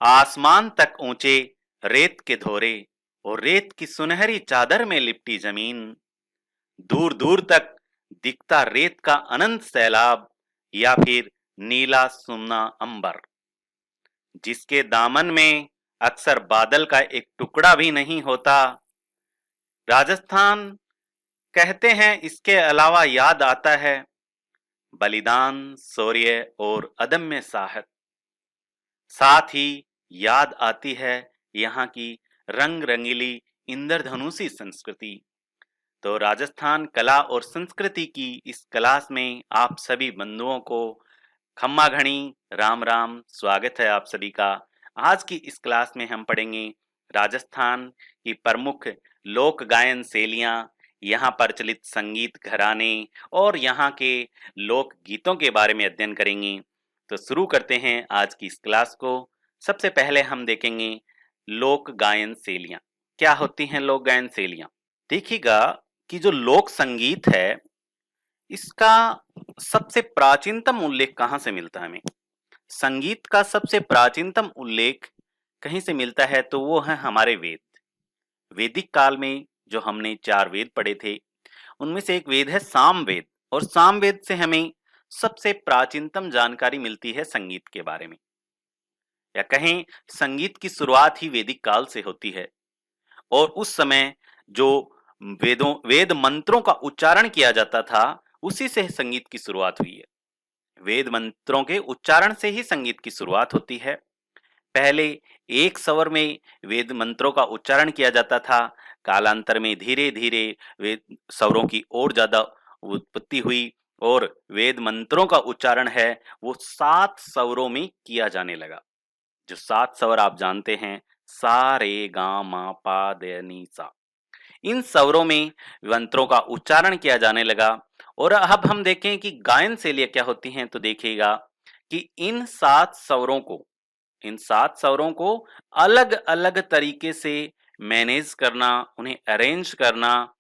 आसमान तक ऊंचे रेत के धोरे और रेत की सुनहरी चादर में लिपटी जमीन, दूर दूर तक दिखता रेत का अनंत सैलाब या फिर नीला सुनना अंबर, जिसके दामन में अक्सर बादल का एक टुकड़ा भी नहीं होता। राजस्थान कहते हैं, इसके अलावा याद आता है बलिदान, शौर्य और अदम्य साहस। साथ ही याद आती है यहाँ की रंग रंगीली इंद्रधनुषी संस्कृति। तो राजस्थान कला और संस्कृति की इस क्लास में आप सभी बंधुओं को खम्मा घणी राम राम, स्वागत है आप सभी का। आज की इस क्लास में हम पढ़ेंगे राजस्थान की प्रमुख लोक गायन शैलियाँ, यहाँ प्रचलित संगीत घराने और यहाँ के लोक गीतों के बारे में अध्ययन करेंगे। तो शुरू करते हैं आज की इस क्लास को। सबसे पहले हम देखेंगे लोक गायन शैलियाँ। क्या होती हैं लोक गायन शैलियाँ? देखिएगा कि जो लोक संगीत है, इसका सबसे प्राचीनतम उल्लेख कहाँ से मिलता है हमें? संगीत का सबसे प्राचीनतम उल्लेख कहीं से मिलता है तो वो है हमारे वेद। वैदिक काल में जो हमने 4 वेद पढ़े थे, उनमें से एक वेद है सामवेद, और सामवेद से हमें सबसे प्राचीनतम जानकारी मिलती है संगीत के बारे में। या कहें संगीत की शुरुआत ही वैदिक काल से होती है, और उस समय जो वेद मंत्रों का उच्चारण किया जाता था, उसी से संगीत की शुरुआत हुई है। वेद मंत्रों के उच्चारण से ही संगीत की शुरुआत होती है। पहले एक स्वर में वेद मंत्रों का उच्चारण किया जाता था। कालांतर में धीरे धीरे वेद स्वरों की और ज्यादा उत्पत्ति हुई, और वेद मंत्रों का उच्चारण है वो 7 स्वरों में किया जाने लगा। जो 7 स्वर आप जानते हैं, सा रे गा मा पा दे नी सा, इन स्वरों में मंत्रों का उच्चारण किया जाने लगा। और अब हम देखें कि गायन शैलियां क्या होती हैं, तो देखिएगा कि इन 7 स्वरों को अलग अलग तरीके से मैनेज करना, उन्हें अरेंज करना,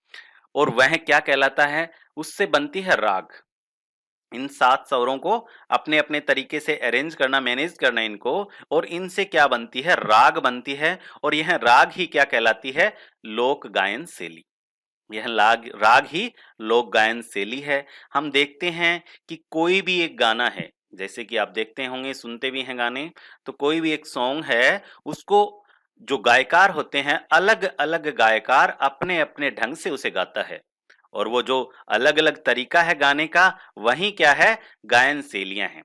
और वह क्या कहलाता है, उससे बनती है राग। इन 7 स्वरों को अपने अपने तरीके से अरेंज करना, मैनेज करना इनको, और इनसे क्या बनती है, राग बनती है। और यह राग ही क्या कहलाती है, लोक गायन शैली। यह राग ही लोक गायन शैली है। हम देखते हैं कि कोई भी एक गाना है, जैसे कि आप देखते होंगे, सुनते भी हैं गाने, तो कोई भी एक सॉन्ग है, उसको जो गायकार होते हैं, अलग अलग गायकार अपने अपने ढंग से उसे गाता है, और वो जो अलग अलग तरीका है गाने का, वही क्या है, गायन शैलियां हैं।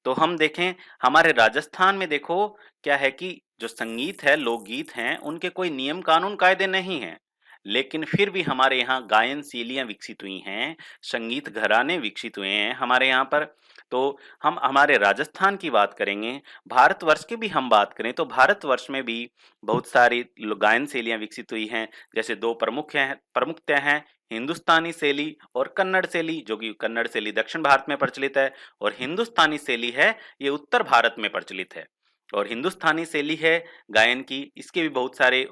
तो हम देखें हमारे राजस्थान में, देखो क्या है कि जो संगीत है, लोकगीत हैं, उनके कोई नियम कानून कायदे नहीं हैं, लेकिन फिर भी हमारे यहाँ गायन शैलियां विकसित हुई हैं, संगीत घराने विकसित हुए हैं हमारे यहाँ पर। तो हम हमारे राजस्थान की बात करेंगे। भारतवर्ष की भी हम बात करें तो भारतवर्ष में भी बहुत सारी गायन शैलियां विकसित हुई हैं। जैसे 2 प्रमुखतः हैं, हिंदुस्तानी शैली और कन्नड़ शैली, जो कि कन्नड़ शैली दक्षिण भारत में प्रचलित है, और हिंदुस्तानी शैली है ये उत्तर भारत में प्रचलित है। और हिंदुस्तानी शैली है गायन की, इसके भी बहुत सारे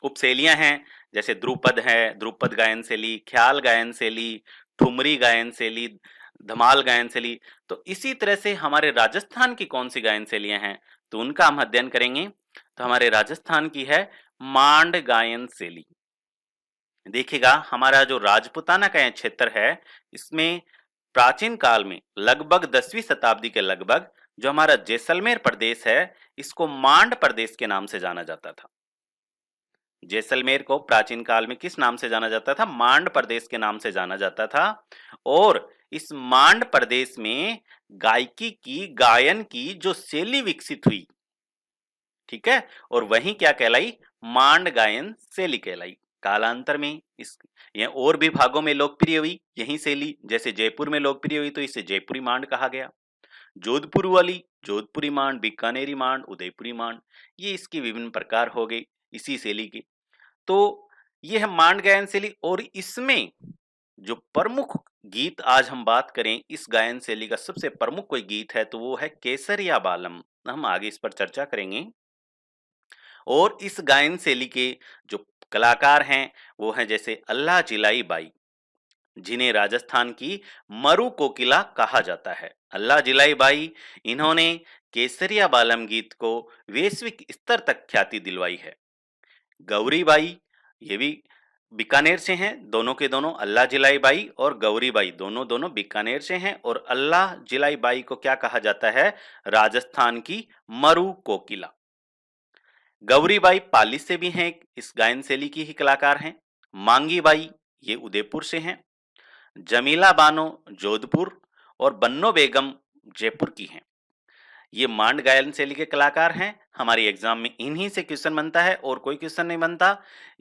उपशैलियां हैं। जैसे ध्रुपद है, ध्रुपद गायन शैली, ख्याल गायन शैली, ठुमरी गायन शैली, धमाल गायन शैली। तो इसी तरह से हमारे राजस्थान की कौन सी गायन शैलियां हैं, तो उनका हम अध्ययन करेंगे। तो हमारे राजस्थान की है मांड गायन शैली। देखिएगा हमारा जो राजपुताना का यह क्षेत्र है, इसमें प्राचीन काल में लगभग 10वीं शताब्दी के लगभग जो हमारा जैसलमेर प्रदेश है, इसको मांड प्रदेश के नाम से जाना जाता था। जैसलमेर को प्राचीन काल में किस नाम से जाना जाता था, मांड प्रदेश के नाम से जाना जाता था। और इस मांड प्रदेश में गायकी की, गायन की जो शैली विकसित हुई, ठीक है, और वही क्या कहलाई, मांड गायन शैली कहलाई। कालांतर में इस यह और भी भागों में लोकप्रिय हुई यही शैली। जैसे जयपुर में लोकप्रिय हुई तो इसे जयपुरी मांड कहा गया। जोधपुर वाली जोधपुरी मांड, बीकानेरी मांड, उदयपुरी मांड, ये इसकी विभिन्न प्रकार हो गई इसी शैली की। तो ये है मांड गायन शैली। और इसमें जो प्रमुख गीत आज हम बात करें, इस गायन शैली का सबसे प्रमुख कोई गीत है तो वो है केसरिया बालम। हम आगे इस पर चर्चा करेंगे। और इस गायन शैली के जो कलाकार हैं वो हैं जैसे अल्लाह जिलाई बाई, जिन्हें राजस्थान की मरु कोकिला कहा जाता है। अल्लाह जिलाई बाई, इन्होंने केसरिया बालम गीत को वैश्विक स्तर तक ख्याति दिलवाई है। गौरीबाई, ये भी बीकानेर से हैं, दोनों के दोनों अल्लाह जिलाई बाई और गौरीबाई दोनों दोनों बीकानेर से हैं। और अल्लाह जिलाई बाई को क्या कहा जाता है? राजस्थान की मरु कोकिला। गौरीबाई पाली से भी हैं, इस गायन शैली की ही कलाकार हैं। मांगी बाई ये उदयपुर से हैं। जमीला बानो जोधपुर और बन्नो बेगम जयपुर की हैं। ये मांड गायन शैली के कलाकार हैं। हमारी एग्जाम में इन्हीं से क्वेश्चन बनता है और कोई क्वेश्चन नहीं बनता।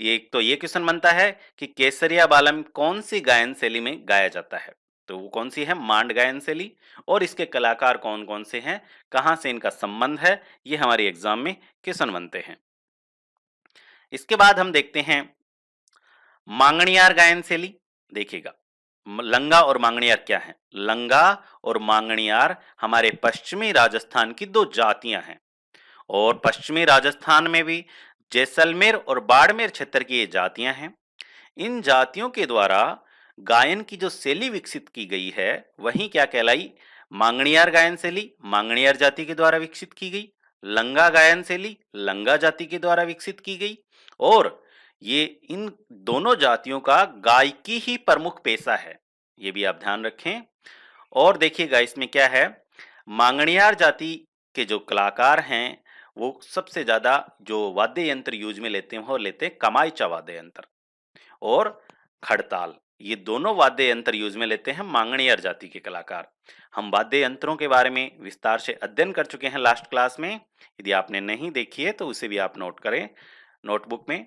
ये तो ये क्वेश्चन बनता है कि केसरिया बालम कौन सी गायन शैली में गाया जाता है, तो वो कौन सी है? मांड गायन शैली। और इसके कलाकार कौन कौन से हैं, कहाँ से इनका संबंध है, ये हमारी एग्जाम में क्वेश्चन बनते हैं। इसके बाद हम देखते हैं मांगणियार गायन शैली। देखिएगा, लंगा और मांगणियार क्या है? लंगा और मांगणियार हमारे पश्चिमी राजस्थान की दो जातियां हैं। और पश्चिमी राजस्थान में भी जैसलमेर और बाड़मेर क्षेत्र की ये जातियां हैं। इन जातियों के द्वारा गायन की जो शैली विकसित की गई है वही क्या कहलाई? मांगणियार गायन शैली मांगणियार जाति के द्वारा विकसित की गई। लंगा गायन शैली लंगा जाति के द्वारा विकसित की गई। और ये इन दोनों जातियों का गायकी ही प्रमुख पेशा है, ये भी आप ध्यान रखें। और देखिएगा इसमें क्या है, मांगणियार जाति के जो कलाकार हैं वो सबसे ज्यादा जो वाद्य यंत्र यूज में लेते हैं वो लेते हैं कमाईचा वाद्य यंत्र और खड़ताल। ये दोनों वाद्य यंत्र यूज में लेते हैं मांगणियार जाति के कलाकार। हम वाद्य यंत्रों के बारे में विस्तार से अध्ययन कर चुके हैं लास्ट क्लास में। यदि आपने नहीं देखी है तो उसे भी आप नोट करें नोटबुक में।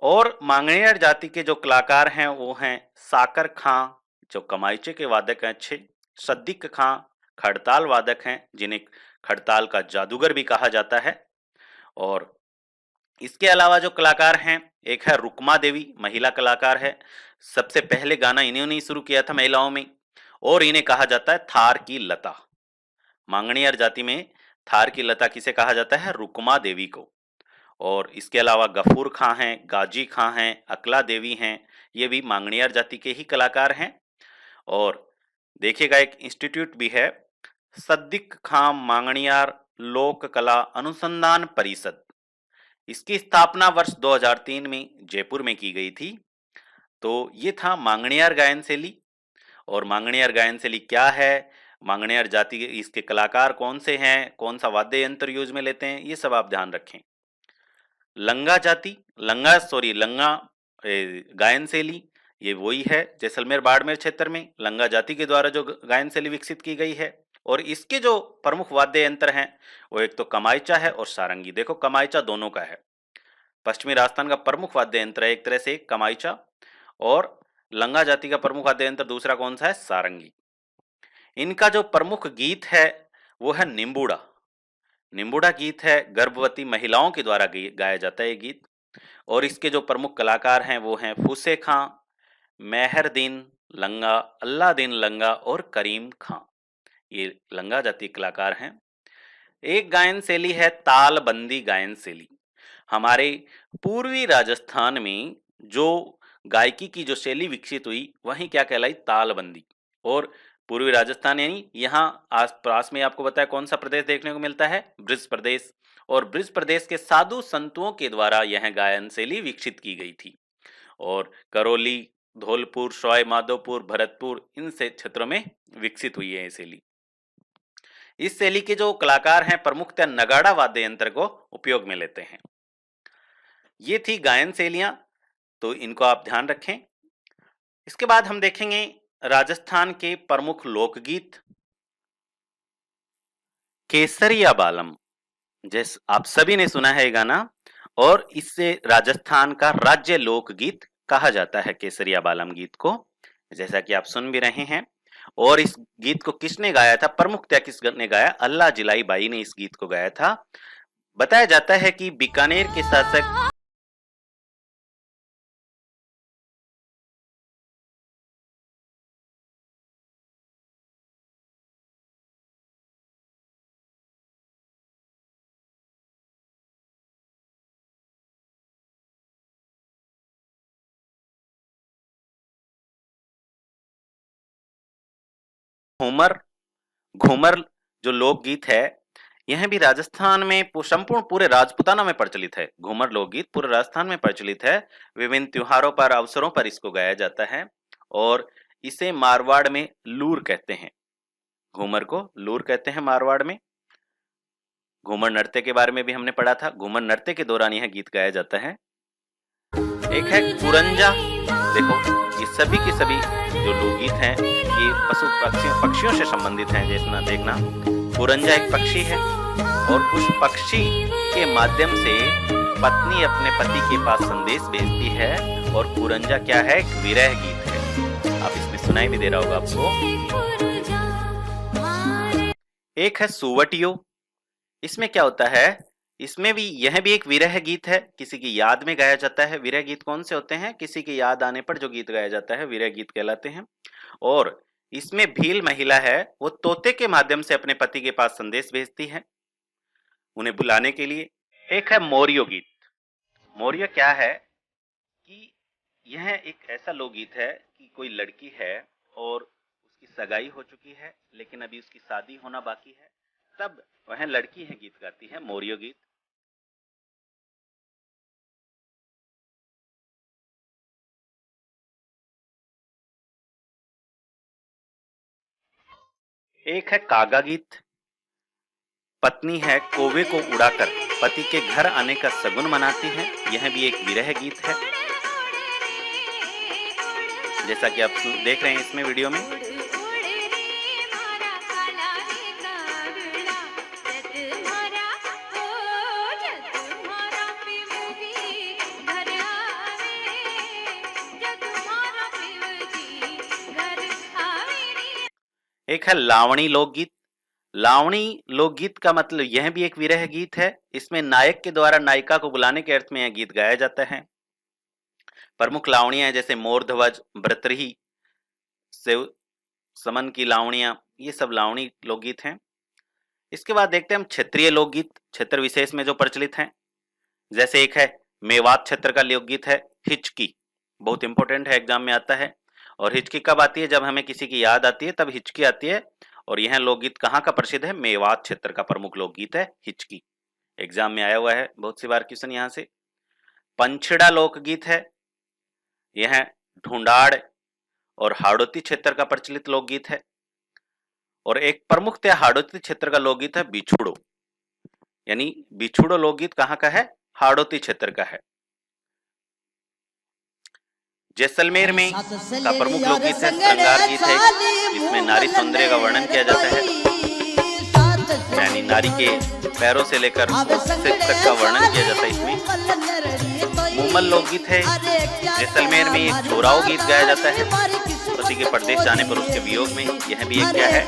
और मांगणियार जाति के जो कलाकार हैं वो हैं साकर खां, जो कमाईचे के वादक हैं अच्छे। सद्दिक खां खड़ताल वादक हैं, जिन्हें खड़ताल का जादूगर भी कहा जाता है। और इसके अलावा जो कलाकार हैं, एक है रुक्मा देवी, महिला कलाकार है। सबसे पहले गाना इन्होंने ही शुरू किया था महिलाओं में, और इन्हें कहा जाता है थार की लता। मांगणियार जाति में थार की लता किसे कहा जाता है? रुक्मा देवी को। और इसके अलावा गफूर खां हैं, गाजी खां हैं, अकला देवी हैं, ये भी मांगणियार जाति के ही कलाकार हैं। और देखिएगा एक इंस्टीट्यूट भी है, सद्दिक खां मांगणियार लोक कला अनुसंधान परिषद। इसकी स्थापना वर्ष 2003 में जयपुर में की गई थी। तो ये था मांगणियार गायन शैली। और मांगणियार गायन शैली क्या है, मांगणियार जाति के इसके कलाकार कौन से हैं, कौन सा वाद्य यंत्र यूज में लेते हैं, ये सब आप ध्यान रखें। लंगा जाति लंगा गायन शैली ये वही है जैसलमेर बाड़मेर क्षेत्र में लंगा जाति के द्वारा जो गायन शैली विकसित की गई है। और इसके जो प्रमुख वाद्य यंत्र हैं वो एक तो कमाईचा है और सारंगी। देखो कमाईचा दोनों का है, पश्चिमी राजस्थान का प्रमुख वाद्य यंत्र है एक तरह से कमाईचा, और लंगा जाति का प्रमुख वाद्य यंत्र दूसरा कौन सा है? सारंगी। इनका जो प्रमुख गीत है वो है निम्बुड़ा। निम्बुड़ा गीत है, गर्भवती महिलाओं के द्वारा गाया जाता है ये गीत। और इसके जो प्रमुख कलाकार हैं वो हैं फूसे खां, मेहरदीन लंगा, अल्लादीन लंगा और करीम खां। ये लंगा जाति कलाकार हैं। एक गायन शैली है तालबंदी गायन शैली। हमारे पूर्वी राजस्थान में जो गायकी की जो शैली विकसित हुई वही क्या कहलाई? तालबंदी। और पूर्वी राजस्थान यानी यहाँ आस पास में आपको बताया कौन सा प्रदेश देखने को मिलता है? ब्रिज प्रदेश। और ब्रिज प्रदेश के साधु संतों के द्वारा यह गायन शैली विकसित की गई थी। और करौली, धौलपुर, सवाई माधोपुर, भरतपुर इन से क्षेत्रों में विकसित हुई है ये शैली। इस शैली के जो कलाकार हैं प्रमुखतः नगाड़ा वाद्य यंत्र को उपयोग में लेते हैं। ये थी गायन शैलियां, तो इनको आप ध्यान रखें। इसके बाद हम देखेंगे राजस्थान के प्रमुख लोकगीत। केसरिया बालम, जैसे आप सभी ने सुना है गाना, और इससे राजस्थान का राज्य लोकगीत कहा जाता है केसरिया बालम गीत को, जैसा कि आप सुन भी रहे हैं। और इस गीत को किसने गाया था? प्रमुखतः किसने गाया? अल्लाह जिलाई बाई ने इस गीत को गाया था। बताया जाता है कि बीकानेर के शासक घूमर घूमर जो लोकगीत है यह भी राजस्थान में संपूर्ण पूरे राजपुताना में प्रचलित है। घूमर लोकगीत पूरे राजस्थान में प्रचलित है। विभिन्न त्योहारों पर, अवसरों पर इसको गाया जाता है और इसे मारवाड़ में लूर कहते हैं। घूमर को लूर कहते हैं मारवाड़ में। घूमर नृत्य के बारे में भी हमने पढ़ा था। घूमर नृत्य के दौरान यह गीत गाया जाता है। एक है कुरंजा। देखो, ये सभी के सभी जो लोकगीत हैं ये पशु पक्षियों से संबंधित हैं। जैसे देखना, कुरंजा एक पक्षी है और उस पक्षी के माध्यम से पत्नी अपने पति के पास संदेश भेजती है। और कुरंजा क्या है? एक विरह गीत है। आप इसमें सुनाई भी दे रहा होगा आपको। एक है सुवटियो। इसमें क्या होता है? इसमें भी यह भी एक विरह गीत है, किसी की याद में गाया जाता है। विरह गीत कौन से होते हैं? किसी की याद आने पर जो गीत गाया जाता है विरह गीत कहलाते हैं। और इसमें भील महिला है, वो तोते के माध्यम से अपने पति के पास संदेश भेजती है उन्हें बुलाने के लिए। एक है मोरियो गीत। मोरियो क्या है कि यह एक ऐसा लोकगीत है कि कोई लड़की है और उसकी सगाई हो चुकी है लेकिन अभी उसकी शादी होना बाकी है, तब वह लड़की है गीत गाती है, मोरियो गीत। एक है कागा गीत। पत्नी है कौवे को उड़ाकर पति के घर आने का शगुन मनाती है। यह भी एक विरह गीत है, जैसा कि आप देख रहे हैं इसमें वीडियो में। एक है लावणी लोकगीत। लावणी लोकगीत का मतलब यह भी एक विरह गीत है। इसमें नायक के द्वारा नायिका को बुलाने के अर्थ में यह गीत गाया जाता है। प्रमुख लावणियां जैसे मोरध्वज, भ्रतृही, समन की लावणियां, ये सब लावणी लोकगीत हैं। इसके बाद देखते हैं हम क्षेत्रीय लोकगीत, क्षेत्र विशेष में जो प्रचलित हैं। जैसे एक है मेवात क्षेत्र का लोकगीत है हिचकी। बहुत इंपॉर्टेंट है, एग्जाम में आता है। और हिचकी कब आती है? जब हमें किसी की याद आती है तब हिचकी आती है। और यह लोकगीत कहाँ का प्रसिद्ध है? मेवात क्षेत्र का प्रमुख लोकगीत है हिचकी। एग्जाम में आया हुआ है बहुत सी बार क्वेश्चन यहाँ से। पंछड़ा लोकगीत है, यह ढूंढाड़ और हाड़ौती क्षेत्र का प्रचलित लोकगीत है। और एक प्रमुखतः हाड़ौती क्षेत्र का लोकगीत है बिछुड़ो। यानी बिछुड़ो लोकगीत कहाँ का है? हाड़ौती क्षेत्र का है। जैसलमेर में का प्रमुख लोकगीत है श्रृंगार गीत है। इसमें नारी सौंदर्य का वर्णन किया जाता है, यानी नारी के पैरों से लेकर सिर तक का वर्णन किया जाता है इसमें। मूमल लोकगीत है। जैसलमेर में एक छोराओ गीत गाया जाता है पति के परदेश जाने पर उसके वियोग में। यह भी एक क्या है?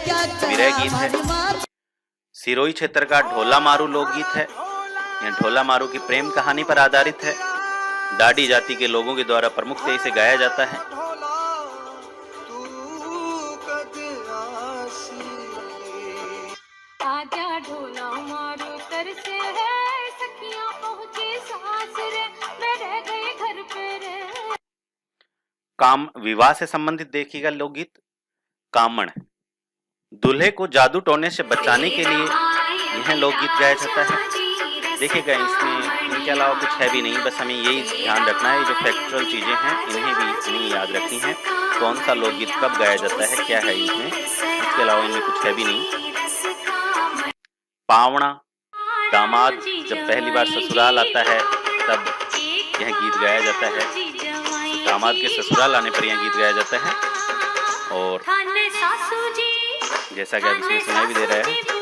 विरह गीत है। सिरोही क्षेत्र का ढोला मारू लोकगीत है। यह ढोला मारू की प्रेम कहानी पर आधारित है। डाडी जाति के लोगों के द्वारा प्रमुखता से गाया जाता है। आजा ढोला मारू तरसे है सखियां पहुंचे सासरे मैं रह गई घर पे रे। काम विवाह से संबंधित देखिएगा लोकगीत। कामण, दूल्हे को जादू टोने से बचाने के लिए यह लोकगीत गाया जाता है। देखिएगा इसमें इनके अलावा कुछ है भी नहीं, बस हमें यही ध्यान रखना है जो फैक्चुअल चीजें हैं इन्हें याद रखनी है। कौन सा लोकगीत कब गाया जाता है, क्या है इसमें, इसके अलावा इनमें कुछ है भी नहीं। पावना, दामाद जब पहली बार ससुराल आता है तब यह गीत गाया जाता है। दामाद के ससुराल आने पर यह गीत गाया जाता है। और जैसा कि आप इसमें सुनाई भी दे रहा है।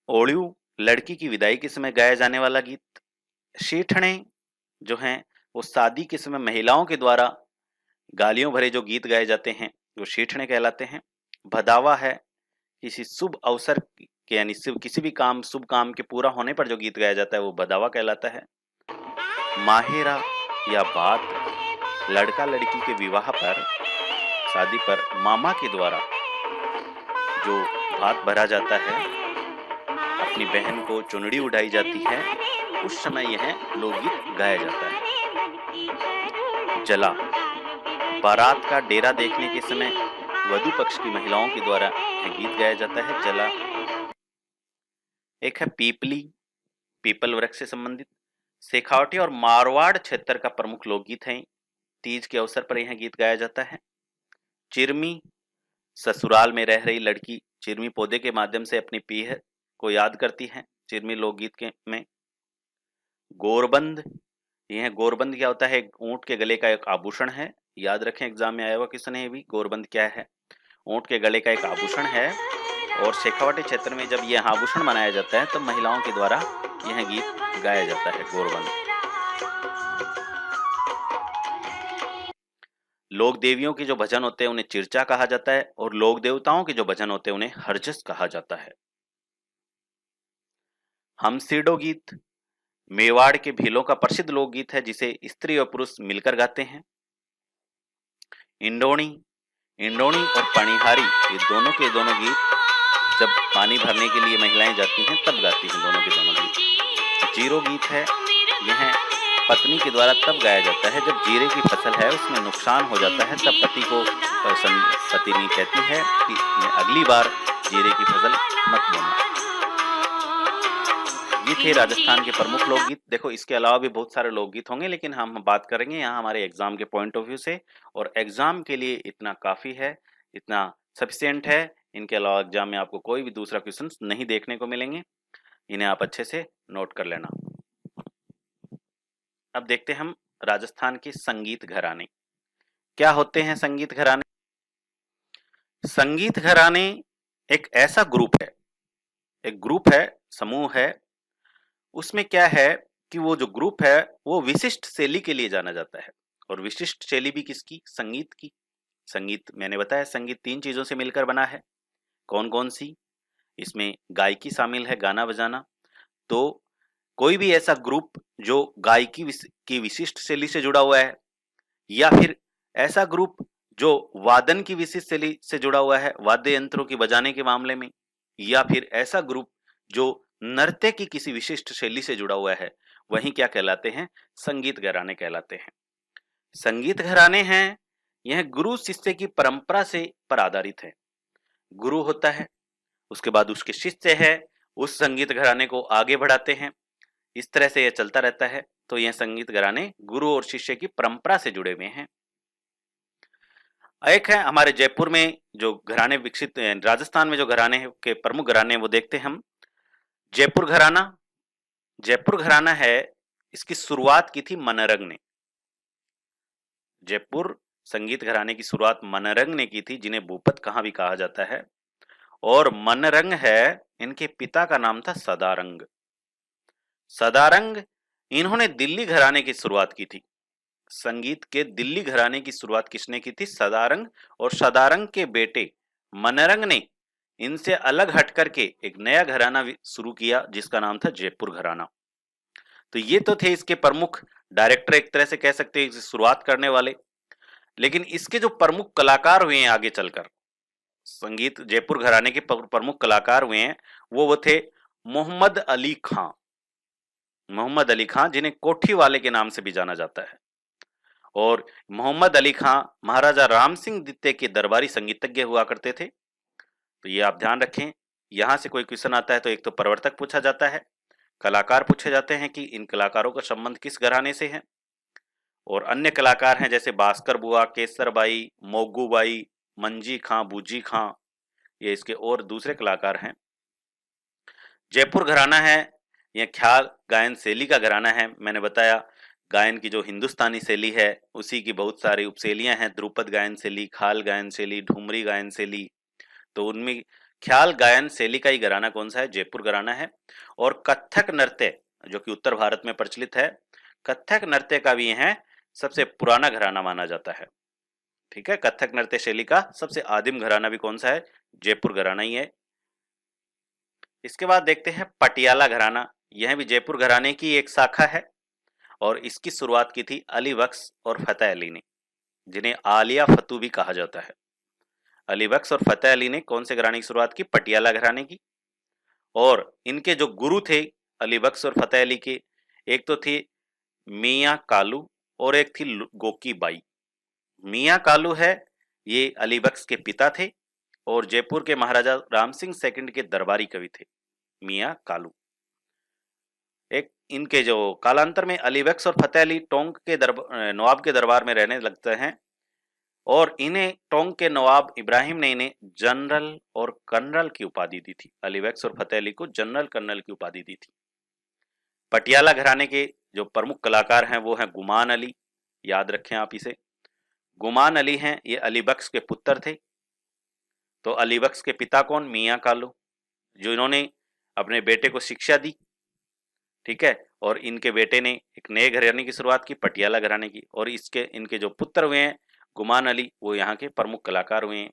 ओलियू, लड़की की विदाई के समय गाया जाने वाला गीत। शीठणे जो हैं वो शादी के समय महिलाओं के द्वारा गालियों भरे जो गीत गाए जाते हैं वो शीठणे कहलाते हैं। भदावा है किसी शुभ अवसर के, यानी किसी भी काम, शुभ काम के पूरा होने पर जो गीत गाया जाता है वो भदावा कहलाता है। माहेरा या बात, लड़का लड़की के विवाह पर, शादी पर मामा के द्वारा जो भात भरा जाता है, अपनी बहन को चुनड़ी उड़ाई जाती है उस समय यह लोकगीत गाया जाता है। जला, बारात का डेरा देखने के समय वधु पक्ष की महिलाओं के द्वारा यह गीत गाया जाता है, जला। एक है पीपली, पीपल वृक्ष से संबंधित शेखावटी और मारवाड़ क्षेत्र का प्रमुख लोकगीत है। तीज के अवसर पर यह गीत गाया जाता है। चिरमी, ससुराल में रह रही लड़की चिरमी पौधे के माध्यम से अपनी पीह को याद करती है, चिरमी लोकगीत के में। गोरबंद, यह गोरबंद क्या होता है? ऊंट के गले का एक आभूषण है, याद रखें, एग्जाम में आया हुआ क्वेश्चन है भी। गोरबंद क्या है? ऊंट के गले का एक आभूषण है, और शेखावाटी क्षेत्र में जब यह आभूषण बनाया जाता है तब महिलाओं के द्वारा यह गीत गाया जाता है, गोरबंद। लोक देवियों के जो भजन होते हैं उन्हें चिरचा कहा जाता है, और लोक देवताओं के जो भजन होते हैं उन्हें हरजस कहा जाता है। हमसीडो गीत मेवाड़ के भीलों का प्रसिद्ध लोकगीत है, जिसे स्त्री और पुरुष मिलकर गाते हैं। इंडोणी, इंडोणी और पणिहारी, ये दोनों के दोनों गीत जब पानी भरने के लिए महिलाएं जाती हैं तब गाती हैं दोनों के दोनों गीत। जीरो गीत है, यह पत्नी के द्वारा तब गाया जाता है जब जीरे की फसल है उसमें नुकसान हो जाता है, तब पति को पत्नी कहती है कि अगली बार जीरे की फसल मत बोना। ये थे राजस्थान के प्रमुख लोकगीत। देखो, इसके अलावा भी बहुत सारे लोकगीत होंगे, लेकिन हम बात करेंगे यहाँ हमारे एग्जाम के पॉइंट ऑफ व्यू से, और एग्जाम के लिए इतना काफी है, इतना सफिशिएंट है। इनके अलावा एग्जाम में आपको कोई भी दूसरा क्वेश्चन नहीं देखने को मिलेंगे, इन्हें आप अच्छे से नोट कर लेना। अब देखते हैं हम राजस्थान के संगीत घराने क्या होते हैं। संगीत घराने, संगीत घराने एक ऐसा ग्रुप है, एक ग्रुप है, समूह है। उसमें क्या है कि वो जो ग्रुप है वो विशिष्ट शैली के लिए जाना जाता है, और विशिष्ट शैली भी किसकी? संगीत की। संगीत मैंने बताया संगीत 3 चीजों से मिलकर बना है। कौन कौन सी? इसमें गायकी शामिल है, गाना बजाना। तो कोई भी ऐसा ग्रुप जो गायकी की विशिष्ट शैली से जुड़ा हुआ है, या फिर ऐसा ग्रुप जो वादन की विशिष्ट शैली से जुड़ा हुआ है, वाद्य यंत्रों की बजाने के मामले में, या फिर ऐसा ग्रुप जो नृत्य की किसी विशिष्ट शैली से जुड़ा हुआ है, वही क्या कहलाते हैं? संगीत घराने कहलाते हैं। संगीत घराने हैं, यह गुरु शिष्य की परंपरा से पर आधारित है। गुरु होता है, उसके बाद उसके शिष्य है, उस संगीत घराने को आगे बढ़ाते हैं, इस तरह से यह चलता रहता है। तो यह संगीत घराने गुरु और शिष्य की परंपरा से जुड़े हुए हैं। एक है हमारे जयपुर में जो घराने विकसित, राजस्थान में जो घराने के प्रमुख घराने वो देखते हैं हम। जयपुर घराना, जयपुर घराना है, इसकी शुरुआत की थी मनरंग ने। जयपुर संगीत घराने की शुरुआत मनरंग ने की थी, जिन्हें भूपत कहाँ भी कहा जाता है। और मनरंग है, इनके पिता का नाम था सदारंग। सदारंग, इन्होंने दिल्ली घराने की शुरुआत की थी। संगीत के दिल्ली घराने की शुरुआत किसने की थी? सदारंग। और सदारंग के बेटे मनरंग ने इनसे अलग हट करके एक नया घराना शुरू किया जिसका नाम था जयपुर घराना। तो ये तो थे इसके प्रमुख डायरेक्टर, एक तरह से कह सकते हैं शुरुआत करने वाले। लेकिन इसके जो प्रमुख कलाकार हुए हैं आगे चलकर, संगीत जयपुर घराने के प्रमुख कलाकार हुए हैं, वो थे मोहम्मद अली खां। मोहम्मद अली खां, जिन्हें कोठी वाले के नाम से भी जाना जाता है। और मोहम्मद अली खां महाराजा राम सिंह द्वितीय के दरबारी संगीतज्ञ हुआ करते थे। तो ये आप ध्यान रखें, यहां से कोई क्वेश्चन आता है तो एक तो प्रवर्तक पूछा जाता है, कलाकार पूछे जाते हैं कि इन कलाकारों का संबंध किस घराने से है, और अन्य कलाकार हैं जैसे भास्कर बुआ, केसर बाई, मोगू बाई, मंजी खां, बूजी खां, ये इसके और दूसरे कलाकार हैं। जयपुर घराना है, यह ख्याल गायन शैली का घराना है। मैंने बताया गायन की जो हिंदुस्तानी शैली है उसी की बहुत सारी उपशैलियां हैं, ध्रुपद गायन शैली, खाल गायन शैली, ठुमरी गायन शैली। तो उनमें ख्याल गायन शैली का ही घराना कौन सा है? जयपुर घराना है। और कथक नृत्य जो कि उत्तर भारत में प्रचलित है, कथक नृत्य का भी यह सबसे पुराना घराना माना जाता है। ठीक है, कथक नृत्य शैली का सबसे आदिम घराना भी कौन सा है? जयपुर घराना ही है। इसके बाद देखते हैं पटियाला घराना। यह भी जयपुर घराने की एक शाखा है, और इसकी शुरुआत की थी अली बख्श और फतेह अली ने, जिन्हें आलिया फतू भी कहा जाता है। अली बख्श और फतेह अली ने कौन से घराने की शुरुआत की? पटियाला घराने की। और इनके जो गुरु थे अली बख्श और फतेह अली के, एक तो थी मियाँ कालू और एक थी गोकी बाई। मियाँ कालू है, ये अली बख्श के पिता थे और जयपुर के महाराजा राम सिंह सेकंड के दरबारी कवि थे मियाँ कालू। एक इनके जो कालांतर में अली बख्श और फतेह अली टोंक के नवाब के दरबार में रहने लगते हैं और इन्हें टोंक के नवाब इब्राहिम ने इन्हें जनरल और कर्नल की उपाधि दी थी। अली बख्श और फतेह अली को जनरल कर्नल की उपाधि दी थी। पटियाला घराने के जो प्रमुख कलाकार हैं वो हैं गुमान अली, याद रखें आप इसे। गुमान अली हैं, ये अली बख्श के पुत्र थे। तो अली बख्श के पिता कौन? मियाँ कालू, जो इन्होंने अपने बेटे को शिक्षा दी, ठीक है। और इनके बेटे ने एक नए घराने की शुरुआत की, पटियाला घराने की, और इनके जो पुत्र हुए हैं गुमान अली, वो यहाँ के प्रमुख कलाकार हुए हैं।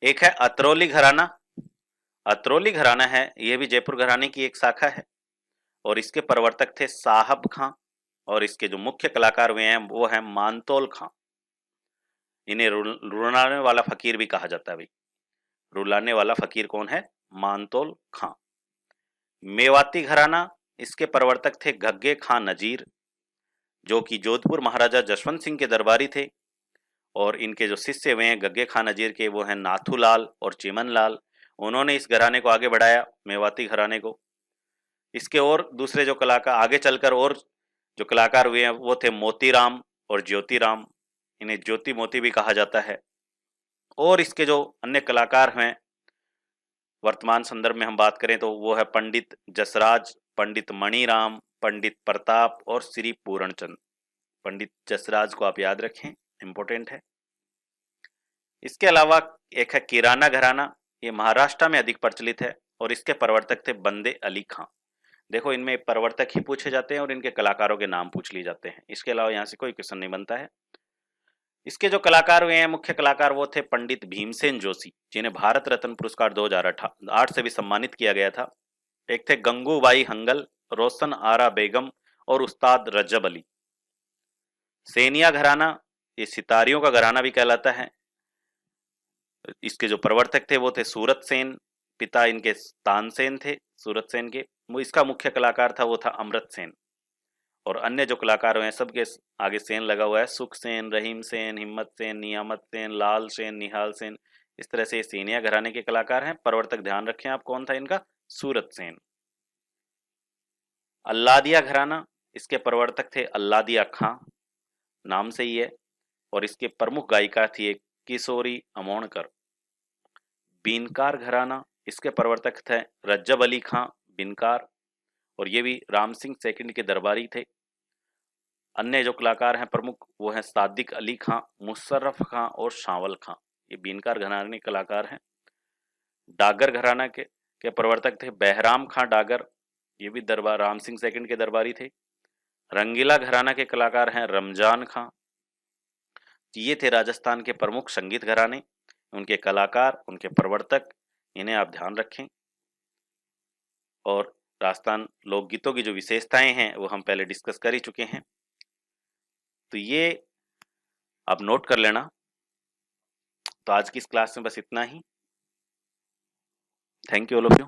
एक है अतरौली घराना। अतरौली घराना है, यह भी जयपुर घराने की एक शाखा है और इसके प्रवर्तक थे साहब खां और इसके जो मुख्य कलाकार हुए हैं वो है मानतोल खां। इन्हें रुलाने वाला फकीर भी कहा जाता है भाई। रुलाने वाला फकीर कौन है? मानतोल खां। मेवाती घराना, इसके प्रवर्तक थे घग्गे खां नजीर, जो कि जोधपुर महाराजा जसवंत सिंह के दरबारी थे। और इनके जो शिष्य हुए हैं गग्गे खां नजीर के, वो हैं नाथूलाल और चिमन लाल। उन्होंने इस घराने को आगे बढ़ाया, मेवाती घराने को। इसके और दूसरे जो कलाकार आगे चलकर और जो कलाकार हुए हैं वो थे मोतीराम और ज्योतिराम। इन्हें ज्योति मोती भी कहा जाता है। और इसके जो अन्य कलाकार हैं वर्तमान संदर्भ में हम बात करें तो वो है पंडित जसराज, पंडित मणिराम, पंडित प्रताप और श्री पूरणचंद। पंडित जसराज को आप याद रखें, इंपॉर्टेंट है। इसके अलावा एक है किराना घराना, ये महाराष्ट्र में अधिक प्रचलित है और इसके प्रवर्तक थे बंदे अली खां। देखो, इनमें प्रवर्तक ही पूछे जाते हैं और इनके कलाकारों के नाम पूछ लिए जाते हैं। इसके अलावा यहाँ से कोई क्वेश्चन नहीं बनता है। इसके जो कलाकार हुए हैं, मुख्य कलाकार, वो थे पंडित भीमसेन जोशी, जिन्हें भारत रत्न पुरस्कार 2008 से भी सम्मानित किया गया था। एक थे गंगूबाई हंगल, रोशन आरा बेगम और उस्ताद रजब अली। सेनिया घराना, ये सितारियों का घराना भी कहलाता है। इसके जो प्रवर्तक थे वो थे सूरत सेन, पिता इनके तानसेन थे सूरत सेन के। वो इसका मुख्य कलाकार था वो था अमृत सेन। और अन्य जो कलाकार हैं सबके आगे सेन लगा हुआ है, सुख सेन, रहीम सेन, हिम्मत सेन, नियामत सेन, लाल सेन, निहाल सेन। इस तरह से सेनिया घराने के कलाकार हैं। प्रवर्तक ध्यान रखें आप, कौन था इनका? सूरत सेन। अल्लादिया घराना, इसके प्रवर्तक थे अल्लादिया खां, नाम से ही है। और इसके प्रमुख गायिका थी एक किशोरी अमोणकर। बीनकार घराना, इसके प्रवर्तक थे रज्जब अली खां बिनकार, और ये भी राम सिंह सेकंड के दरबारी थे। अन्य जो कलाकार हैं प्रमुख वो हैं सादिक अली खां, मुशर्रफ खां और शावल खां। ये बीनकार घराने के कलाकार हैं। डागर घराना के प्रवर्तक थे बहराम खां डागर, ये भी दरबार राम सिंह सेकंड के दरबारी थे। रंगीला घराना के कलाकार हैं रमजान खां। ये थे राजस्थान के प्रमुख संगीत घराने, उनके कलाकार, उनके प्रवर्तक, इन्हें आप ध्यान रखें। और राजस्थान लोकगीतों की जो विशेषताएं हैं वो हम पहले डिस्कस कर ही चुके हैं, तो ये आप नोट कर लेना। तो आज की इस क्लास में बस इतना ही। Thank you all of you.